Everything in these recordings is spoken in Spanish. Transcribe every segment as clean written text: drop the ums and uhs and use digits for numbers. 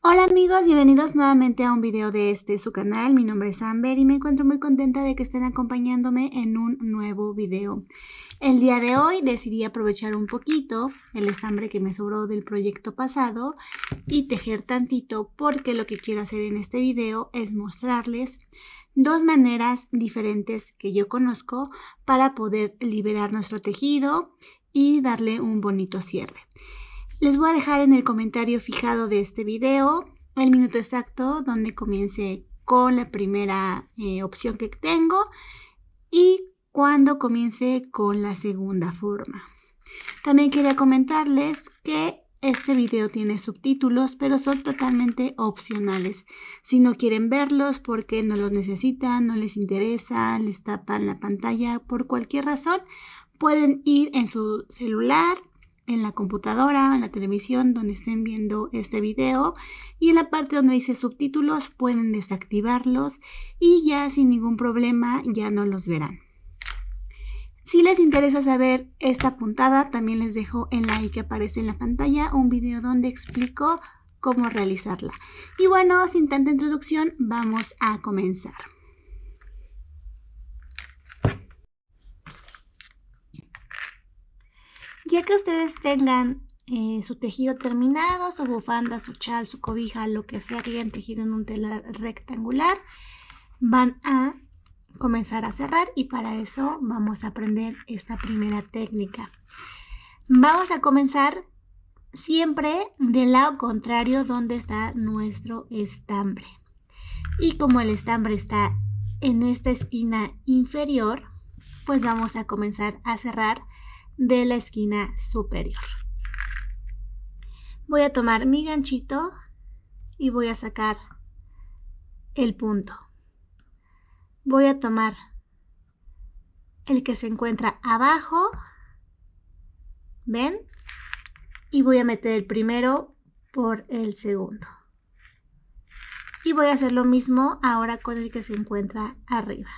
Hola amigos, bienvenidos nuevamente a un video de su canal. Mi nombre es Amber y me encuentro muy contenta de que estén acompañándome en un nuevo video. El día de hoy decidí aprovechar un poquito el estambre que me sobró del proyecto pasado y tejer tantito, porque lo que quiero hacer en este video es mostrarles dos maneras diferentes que yo conozco para poder liberar nuestro tejido y darle un bonito cierre. Les voy a dejar en el comentario fijado de este video el minuto exacto donde comience con la primera opción que tengo y cuando comience con la segunda forma. También quería comentarles que este video tiene subtítulos, pero son totalmente opcionales. Si no quieren verlos porque no los necesitan, no les interesa, les tapan la pantalla por cualquier razón, pueden ir en su celular, en la computadora, en la televisión donde estén viendo este video, y en la parte donde dice subtítulos pueden desactivarlos y ya sin ningún problema ya no los verán. Si les interesa saber esta puntada, también les dejo en la i que aparece en la pantalla un video donde explico cómo realizarla. Y bueno, sin tanta introducción, vamos a comenzar. Ya que ustedes tengan su tejido terminado, su bufanda, su chal, su cobija, lo que sea que hayan tejido en un telar rectangular, van a comenzar a cerrar y para eso vamos a aprender esta primera técnica. Vamos a comenzar siempre del lado contrario donde está nuestro estambre. Y como el estambre está en esta esquina inferior, pues vamos a comenzar a cerrar de la esquina superior. Voy a tomar mi ganchito y voy a sacar el punto. Voy a tomar el que se encuentra abajo, ¿ven? Y voy a meter el primero por el segundo. Y voy a hacer lo mismo ahora con el que se encuentra arriba.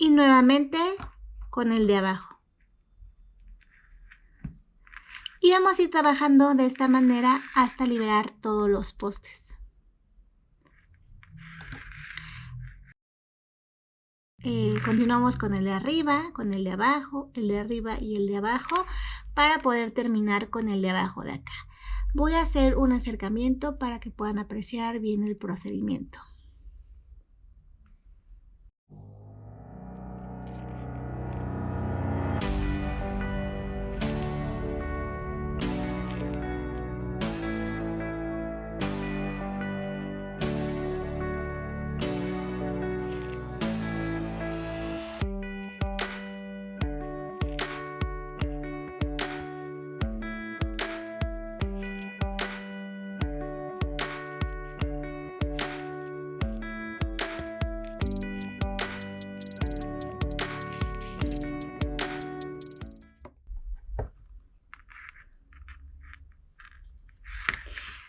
Y nuevamente con el de abajo. Y vamos a ir trabajando de esta manera hasta liberar todos los postes. Continuamos con el de arriba, con el de abajo, el de arriba y el de abajo para poder terminar con el de abajo de acá. Voy a hacer un acercamiento para que puedan apreciar bien el procedimiento.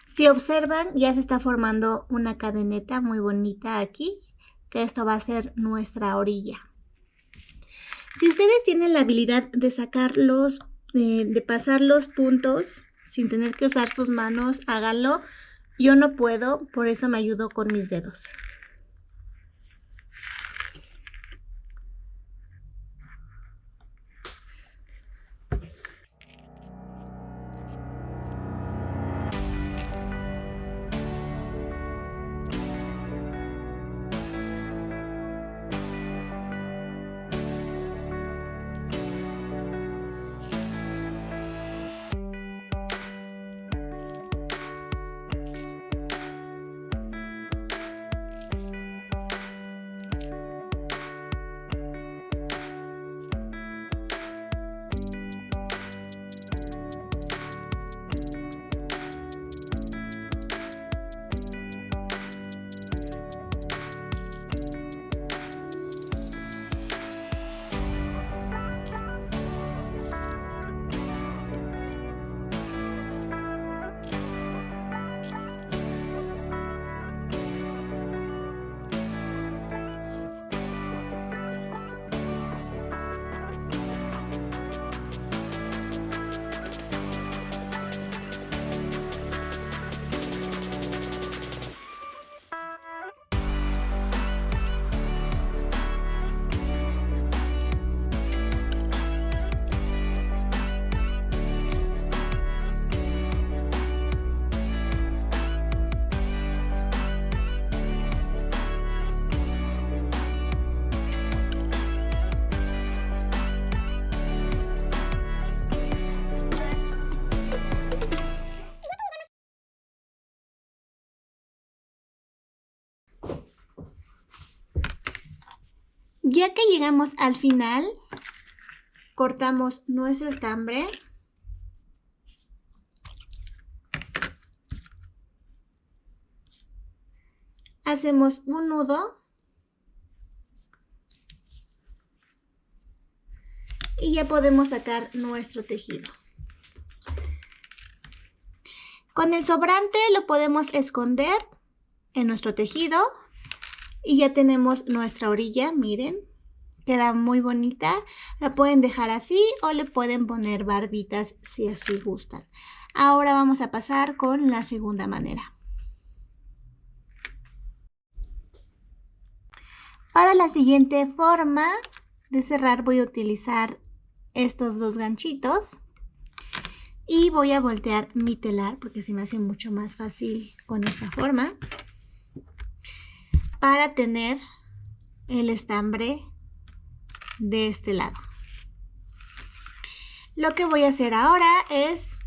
Si observan, ya se está formando una cadeneta muy bonita aquí, que esto va a ser nuestra orilla. Si ustedes tienen la habilidad de sacarlos, de pasar los puntos sin tener que usar sus manos, háganlo. Yo no puedo, por eso me ayudo con mis dedos. Ya que llegamos al final, cortamos nuestro estambre. Hacemos un nudo. Y ya podemos sacar nuestro tejido. Con el sobrante lo podemos esconder en nuestro tejido. Y ya tenemos nuestra orilla, miren. Queda muy bonita. La pueden dejar así o le pueden poner barbitas si así gustan. Ahora vamos a pasar con la segunda manera. Para la siguiente forma de cerrar voy a utilizar estos dos ganchitos. Y voy a voltear mi telar porque se me hace mucho más fácil con esta forma. Para tener el estambre de este lado. Lo que voy a hacer ahora es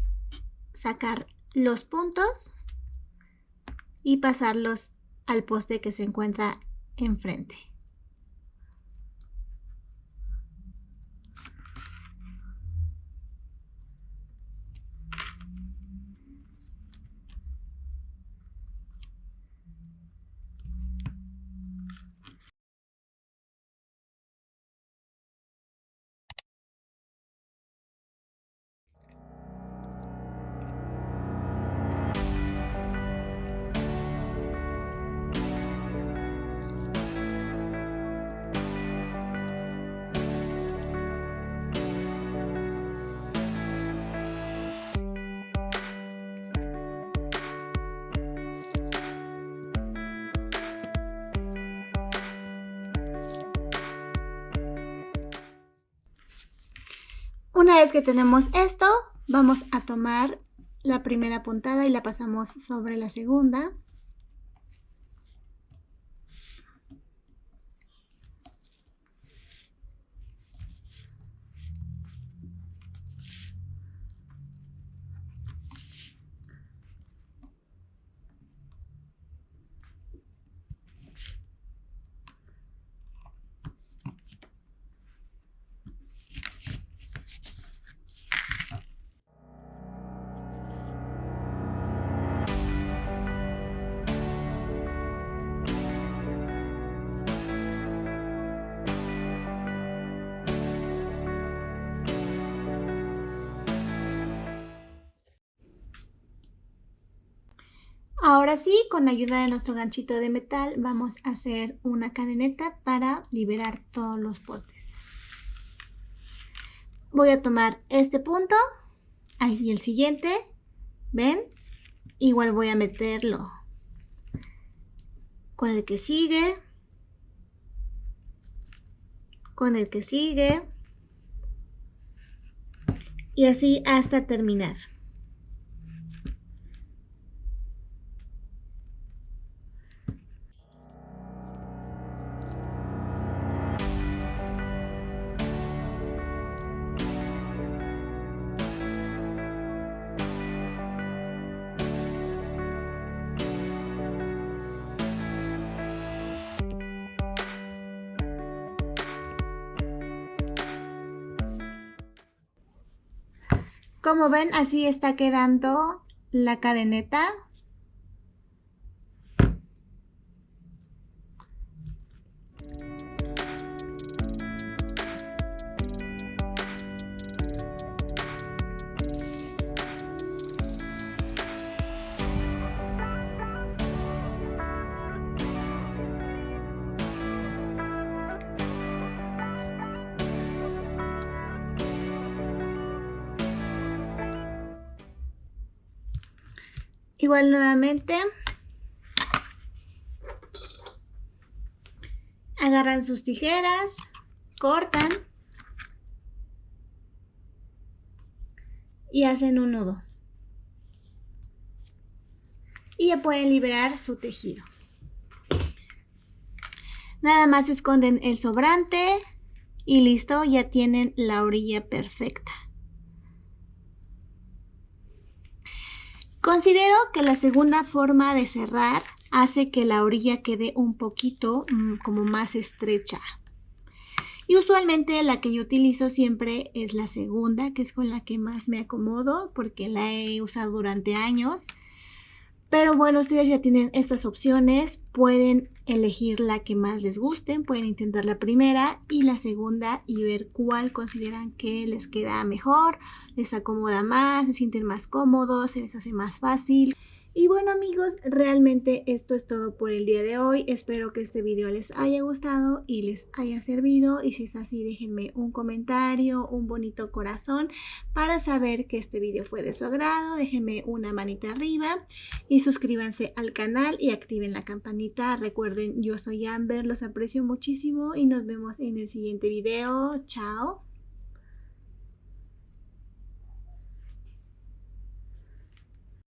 sacar los puntos y pasarlos al poste que se encuentra enfrente. Una vez que tenemos esto, vamos a tomar la primera puntada y la pasamos sobre la segunda. Ahora sí, con ayuda de nuestro ganchito de metal, vamos a hacer una cadeneta para liberar todos los postes. Voy a tomar este punto, y el siguiente, ¿ven? Igual voy a meterlo con el que sigue, con el que sigue, y así hasta terminar. Como ven, así está quedando la cadeneta. Igual nuevamente agarran sus tijeras, cortan y hacen un nudo. Y ya pueden liberar su tejido. Nada más esconden el sobrante y listo, ya tienen la orilla perfecta. Considero que la segunda forma de cerrar hace que la orilla quede un poquito como más estrecha. Y usualmente la que yo utilizo siempre es la segunda, que es con la que más me acomodo porque la he usado durante años. Pero bueno, ustedes ya tienen estas opciones, pueden elegir la que más les guste, pueden intentar la primera y la segunda y ver cuál consideran que les queda mejor, les acomoda más, se sienten más cómodos, se les hace más fácil. Y bueno amigos, realmente esto es todo por el día de hoy. Espero que este video les haya gustado y les haya servido. Y si es así, déjenme un comentario, un bonito corazón para saber que este video fue de su agrado. Déjenme una manita arriba y suscríbanse al canal y activen la campanita. Recuerden, yo soy Amber, los aprecio muchísimo y nos vemos en el siguiente video. Chao.